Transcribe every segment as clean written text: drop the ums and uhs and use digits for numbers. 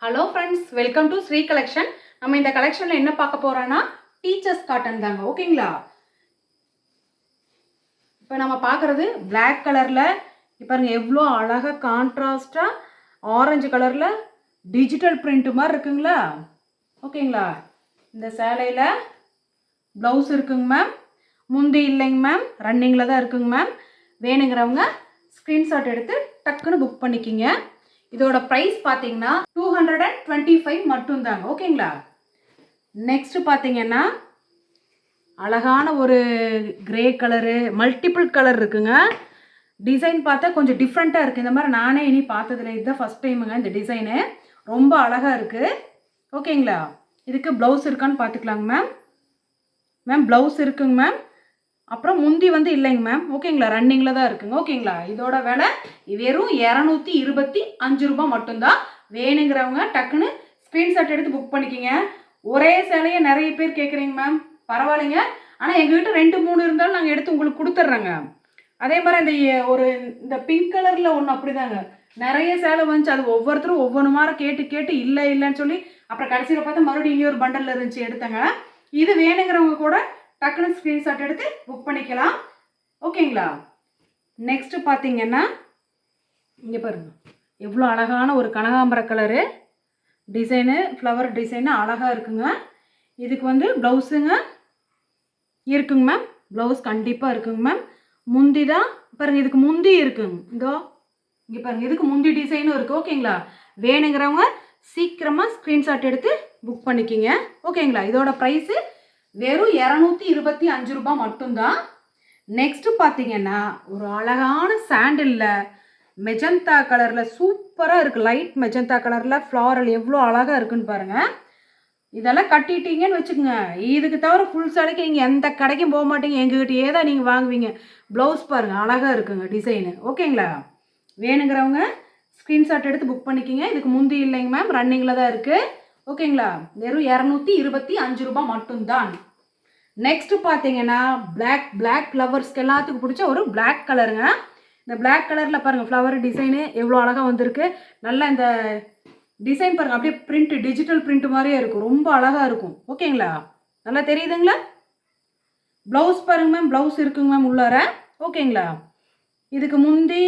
Hello friends, welcome to Shri collection. நம்ம இந்த கலெக்ஷனில் என்ன பார்க்க போகிறோன்னா டீச்சர்ஸ் காட்டன் தாங்க. ஓகேங்களா? இப்போ நம்ம பார்க்குறது பிளாக் கலரில் பாருங்கள் எவ்வளோ அழகாக கான்ட்ராஸ்டாக ஆரஞ்சு கலரில் டிஜிட்டல் பிரிண்ட் மாதிரி இருக்குங்களா? ஓகேங்களா? இந்த சேலையில் ப்ளவுஸ் இருக்குங்க மேம். முந்தி இல்லைங்க மேம், ரன்னிங்கில் தான் இருக்குங்க மேம். வேணுங்கிறவங்க ஸ்க்ரீன்ஷாட் எடுத்து டக்குன்னு புக் பண்ணிக்கிங்க. இதோட ப்ரைஸ் பார்த்தீங்கன்னா 225 மட்டும்தாங்க. ஓகேங்களா? நெக்ஸ்ட் பார்த்தீங்கன்னா அழகான ஒரு கிரே கலரு, மல்டிபிள் கலர் இருக்குங்க. டிசைன் பார்த்தா கொஞ்சம் டிஃப்ரெண்ட்டாக இருக்குது. இந்த மாதிரி நானே இனி பார்த்ததில்ல, இதுதான் ஃபஸ்ட் டைமுங்க இந்த டிசைனு. ரொம்ப அழகாக இருக்குது. ஓகேங்களா? இதுக்கு ப்ளவுஸ் இருக்கான்னு பார்த்துக்கலாங்க மேம். ப்ளவுஸ் இருக்குங்க மேம். அப்புறம் முந்தி இல்லைங்க மேம். ஓகேங்களா? ரன்னிங்கில் தான் இருக்குங்க. ஓகேங்களா? இதோட விலை வெறும் 225 ரூபா மட்டும்தான். வேணுங்கிறவங்க டக்குன்னு ஸ்க்ரீன்ஷாட் எடுத்து புக் பண்ணிக்கிங்க. ஒரே சேலையை நிறைய பேர் கேட்குறீங்க மேம். பரவாயில்லைங்க, ஆனால் எங்ககிட்ட 2-3 இருந்தாலும் நாங்கள் எடுத்து உங்களுக்கு கொடுத்துட்றோங்க. அதே மாதிரி இந்த பிங்க் கலரில் ஒன்று அப்படிதாங்க. நிறைய சேலை வந்துச்சு. அது ஒவ்வொருத்தரும் ஒவ்வொன்று மாதிரி கேட்டு இல்லைன்னு சொல்லி அப்புறம் கடைசியில் பார்த்தா மறுபடியும் இன்னொரு பண்டலில் இருந்துச்சு, எடுத்தங்க. இது வேணுங்கிறவங்க கூட டக்குன்னு ஸ்க்ரீன்ஷாட் எடுத்து புக் பண்ணிக்கலாம். ஓகேங்களா? நெக்ஸ்ட்டு பார்த்தீங்கன்னா இங்கே பாருங்கள் எவ்வளோ அழகான ஒரு கனகாம்பர கலரு டிசைனு, ஃப்ளவர் டிசைனு அழகாக இருக்குங்க. இதுக்கு ப்ளவுஸுங்க இருக்குங்க மேம். ப்ளவுஸ் கண்டிப்பாக இருக்குங்க மேம். முந்தி தான் பாருங்கள், இதுக்கு முந்தி இருக்குங்க. இங்கே பாருங்கள், இதுக்கு முந்தி டிசைனும் இருக்குது. ஓகேங்களா? வேணுங்கிறவங்க சீக்கிரமாக ஸ்க்ரீன்ஷாட் எடுத்து புக் பண்ணிக்கிங்க. ஓகேங்களா? இதோட ப்ரைஸு வெறும் 225 ரூபா மட்டும்தான். நெக்ஸ்ட்டு பார்த்தீங்கன்னா ஒரு அழகான சாண்டிலில் மெஜந்தா கலரில் சூப்பராக இருக்குது. லைட் மெஜந்தா கலரில் ஃப்ளாரல் எவ்வளோ அழகாக இருக்குன்னு பாருங்கள். இதெல்லாம் கட்டிட்டீங்கன்னு வச்சுக்கோங்க, இதுக்கு தவிர ஃபுல் சாலைக்கு நீங்கள் எந்த கடைக்கும் போக மாட்டீங்க, எங்ககிட்டயே தான் நீங்கள் வாங்குவீங்க. ப்ளவுஸ் பாருங்கள் அழகாக இருக்குங்க டிசைனு. ஓகேங்களா? வேணுங்கிறவங்க ஸ்க்ரீன்ஷாட் எடுத்து புக் பண்ணிக்கிங்க. இதுக்கு முந்தி இல்லைங்க மேம், ரன்னிங்கில் தான் இருக்குது. ஓகேங்களா? வெறும் 225 ரூபா மட்டும்தான். நெக்ஸ்ட் பார்த்தீங்கன்னா பிளாக் லவர்ஸ்க்கு எல்லாத்துக்கும் பிடிச்ச ஒரு பிளாக் கலருங்க. இந்த பிளாக் கலரில் பாருங்கள் ஃப்ளவர் டிசைனு எவ்வளோ அழகாக வந்திருக்கு. நல்லா இந்த டிசைன் பாருங்கள், அப்படியே பிரிண்ட், டிஜிட்டல் பிரிண்ட் மாதிரியே இருக்கும். ரொம்ப அழகாக இருக்கும். ஓகேங்களா? நல்லா தெரியுதுங்களா? ப்ளவுஸ் பாருங்க மேம். ப்ளவுஸ் இருக்குங்க மேம் உள்ளார. ஓகேங்களா? இதுக்கு முந்தி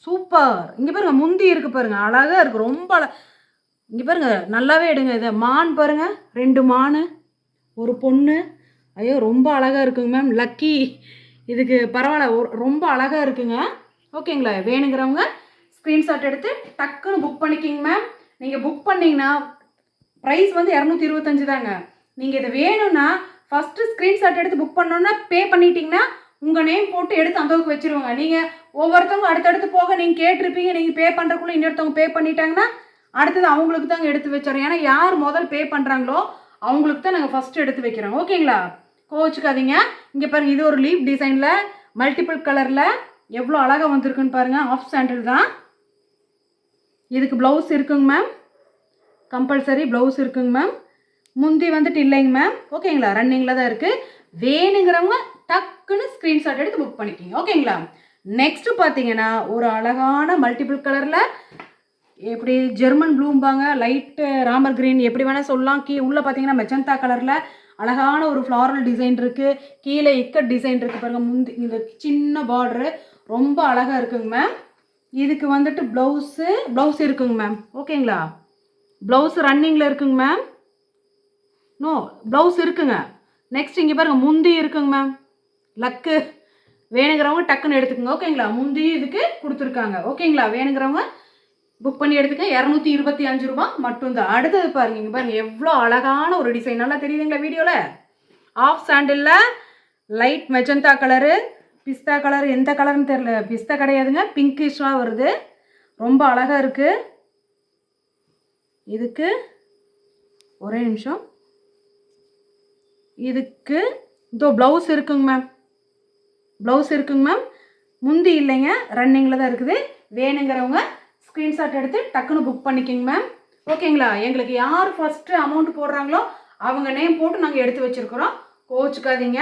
சூப்பர். இங்கே பாருங்கள் முந்தி இருக்குது பாருங்கள், அழகாக இருக்குது. ரொம்ப இங்கே பாருங்கள், நல்லாவே எடுங்க. இதை மான் பாருங்கள், 2 மான் ஒரு பொண்ணு. ஐயோ ரொம்ப அழகாக இருக்குங்க மேம். லக்கி இதுக்கு பரவாயில்ல, ரொம்ப அழகாக இருக்குங்க. ஓகேங்களா? வேணுங்கிறவங்க ஸ்க்ரீன்ஷாட் எடுத்து டக்குன்னு புக் பண்ணிக்கிங்க மேம். நீங்கள் புக் பண்ணிங்கன்னா ப்ரைஸ் 225 தாங்க. நீங்கள் இதை வேணும்னா ஃபஸ்ட்டு ஸ்க்ரீன்ஷாட் எடுத்து புக் பண்ணோன்னா பே பண்ணிட்டீங்கன்னா உங்கள் நேம் போட்டு எடுத்து அந்தளவுக்கு வச்சுருவாங்க. நீங்கள் ஒவ்வொருத்தவங்க அடுத்தடுத்து போக நீங்கள் கேட்டிருப்பீங்க, நீங்கள் பே பண்ணுறக்குள்ளே இன்னொருத்தவங்க பே பண்ணிட்டாங்கன்னா அடுத்தது அவங்களுக்கு தாங்க எடுத்து வச்சுறோம். ஏன்னா யார் முதல் பே பண்ணுறாங்களோ அவங்களுக்கு தான் நாங்கள் ஃபஸ்ட்டு எடுத்து வைக்கிறோம். ஓகேங்களா? கோச்சுக்காதீங்க. இங்கே பாருங்கள், இது ஒரு லீஃப் டிசைனில் மல்டிபிள் கலரில் எவ்வளோ அழகாக வந்திருக்குன்னு பாருங்கள். ஆஃப் சாண்டில் தான். இதுக்கு ப்ளவுஸ் இருக்குங்க மேம். கம்பல்சரி ப்ளவுஸ் இருக்குங்க மேம். முந்தி இல்லைங்க மேம். ஓகேங்களா? ரன்னிங்கில் தான் இருக்குது. வேணுங்கிறவங்க டக்குன்னு ஸ்க்ரீன்ஷாட் எடுத்து புக் பண்ணிக்கிங்க. ஓகேங்களா? நெக்ஸ்ட்டு பார்த்தீங்கன்னா ஒரு அழகான மல்டிபிள் கலரில் எப்படி ஜெர்மன் ப்ளூம்பாங்க, லைட்டு ராமர் கிரீன் எப்படி வேணால் சொல்லலாம். உள்ளே பார்த்தீங்கன்னா மெஜந்தா கலரில் அழகான ஒரு ஃப்ளாரல் டிசைன் இருக்குது. கீழே இக்கட் டிசைன் இருக்குது பாருங்கள். முந்தி இந்த சின்ன பார்டரு ரொம்ப அழகாக இருக்குங்க மேம். இதுக்கு ப்ளவுஸ் இருக்குங்க மேம். ஓகேங்களா? ப்ளவுஸ் ரன்னிங்கில் இருக்குங்க மேம். ப்ளவுஸ் இருக்குங்க. நெக்ஸ்ட் இங்கே பாருங்கள் முந்தி இருக்குங்க மேம். லக்கு வேணுங்கிறவங்க டக்குன்னு எடுத்துக்கோங்க. ஓகேங்களா? முந்தி இதுக்கு கொடுத்துருக்காங்க. ஓகேங்களா? வேணுங்கிறவங்க புக் பண்ணி எடுத்துக்க. 225 ரூபா மட்டும்தான். அடுத்தது பாருங்க, இங்கே பாருங்கள் எவ்வளோ அழகான ஒரு டிசைன். நல்லா தெரியுதுங்களா வீடியோவில்? ஆஃப் சாண்டிலில் லைட் மெஜந்தா கலரு, பிஸ்தா கலர், எந்த கலர்னு தெரில, பிஸ்தா கிடையாதுங்க, பிங்கிஷாக வருது. ரொம்ப அழகாக இருக்குது. இதுக்கு ஒரே நிமிஷம். இதுக்கு ப்ளவுஸ் இருக்குங்க மேம். ப்ளவுஸ் இருக்குங்க மேம். முந்தி இல்லைங்க, ரன்னிங்கில் தான் இருக்குது. வேணுங்கிறவங்க ஸ்க்ரீன்ஷாட் எடுத்து டக்குன்னு புக் பண்ணிக்கிங்க மேம். ஓகேங்களா? எங்களுக்கு யார் ஃபஸ்ட்டு அமௌண்ட் போடுறாங்களோ அவங்க நேம் போட்டு நாங்கள் எடுத்து வச்சுருக்குறோம். கோச்சுக்காதீங்க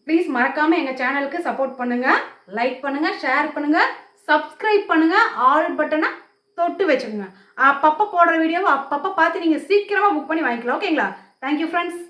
ப்ளீஸ். மறக்காமல் எங்கள் சேனலுக்கு சப்போர்ட் பண்ணுங்கள். லைக் பண்ணுங்கள், ஷேர் பண்ணுங்கள், சப்ஸ்கிரைப் பண்ணுங்கள், ஆல் பட்டனை தொட்டு வச்சுக்கோங்க. அப்பப்போ போடுற வீடியோவை அப்பப்போ பார்த்து நீங்கள் சீக்கிரமாக புக் பண்ணி வாங்கிக்கலாம். ஓகேங்களா? Thank you friends.